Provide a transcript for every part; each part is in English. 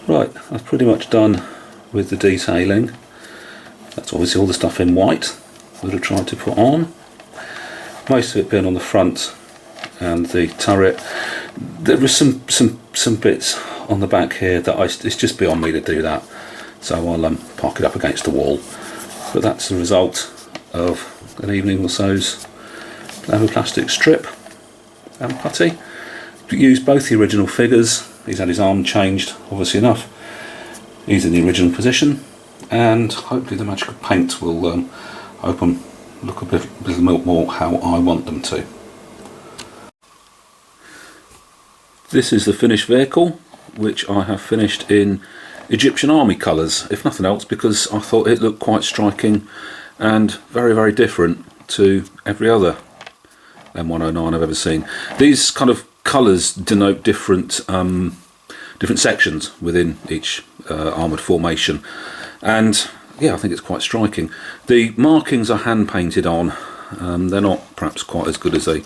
Right, I've pretty much done with the detailing. That's obviously all the stuff in white that I tried to put on. Most of it being on the front and the turret. There was some bits on the back here that it's just beyond me to do that. So I'll park it up against the wall. But that's the result of an evening or so's leather plastic strip and putty. Used both the original figures. He's had his arm changed, obviously enough. He's in the original position, and hopefully the magic of paint will look a little more how I want them to. This is the finished vehicle, which I have finished in Egyptian army colours, if nothing else because I thought it looked quite striking and very, very different to every other M109 I've ever seen. These kind of colours denote different sections within each armoured formation, and yeah, I think it's quite striking. The markings are hand painted on. They're not perhaps quite as good as they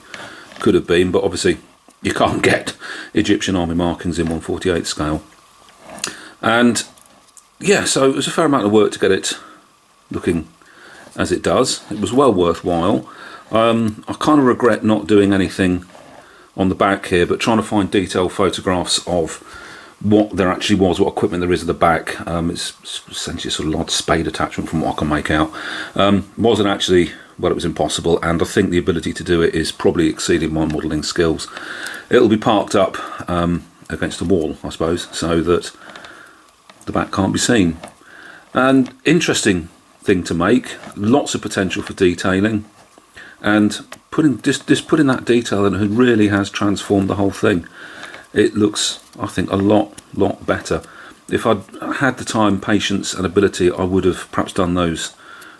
could have been, but obviously you can't get Egyptian army markings in 1/48 scale. And yeah, so it was a fair amount of work to get it looking as it does. It was well worthwhile. I kind of regret not doing anything on the back here, but trying to find detailed photographs of what there actually was, what equipment there is at the back. It's essentially a sort of large spade attachment from what I can make out. Wasn't actually, well, it was impossible, and I think the ability to do it is probably exceeding my modelling skills. It'll be parked up against the wall, I suppose, so that the back can't be seen. And interesting thing to make, lots of potential for detailing, and putting that detail in, it really has transformed the whole thing. It looks, I think, a lot better. If I'd had the time, patience and ability, I would have perhaps done those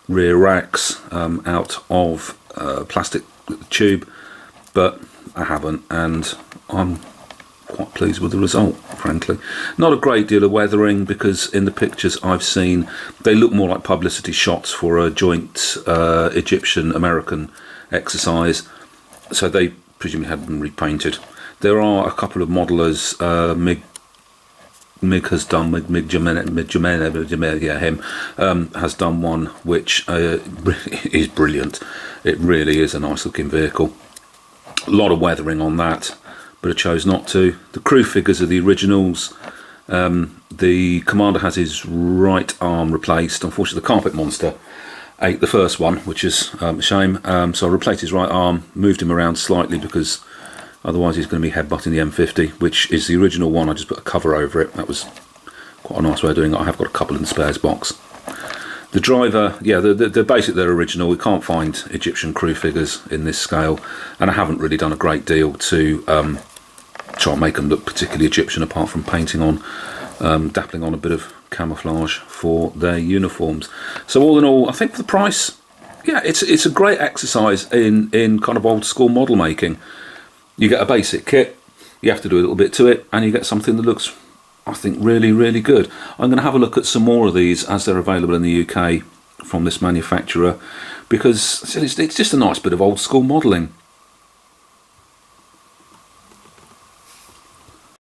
rear racks out of plastic tube, but I haven't, and I'm quite pleased with the result, frankly. Not a great deal of weathering, because in the pictures I've seen, they look more like publicity shots for a joint Egyptian-American exercise, so they presumably had been repainted. There are a couple of modelers, Mig has done, Mig Jamena, yeah, him, has done one which is brilliant. It really is a nice looking vehicle. A lot of weathering on that, but I chose not to. The crew figures are the originals. The commander has his right arm replaced. Unfortunately, the carpet monster ate the first one, which is a shame. So I replaced his right arm, moved him around slightly because otherwise he's going to be headbutting the M50, which is the original one. I just put a cover over it. That was quite a nice way of doing it. I have got a couple in the spares box. The driver, yeah, they're basically they're original. We can't find Egyptian crew figures in this scale, and I haven't really done a great deal to try and make them look particularly Egyptian, apart from painting on, dappling on a bit of camouflage for their uniforms. So all in all, I think for the price, yeah, it's a great exercise in kind of old school model making. You get a basic kit, you have to do a little bit to it, and you get something that looks, I think, really, really good. I'm going to have a look at some more of these as they're available in the UK from this manufacturer, because it's just a nice bit of old school modelling.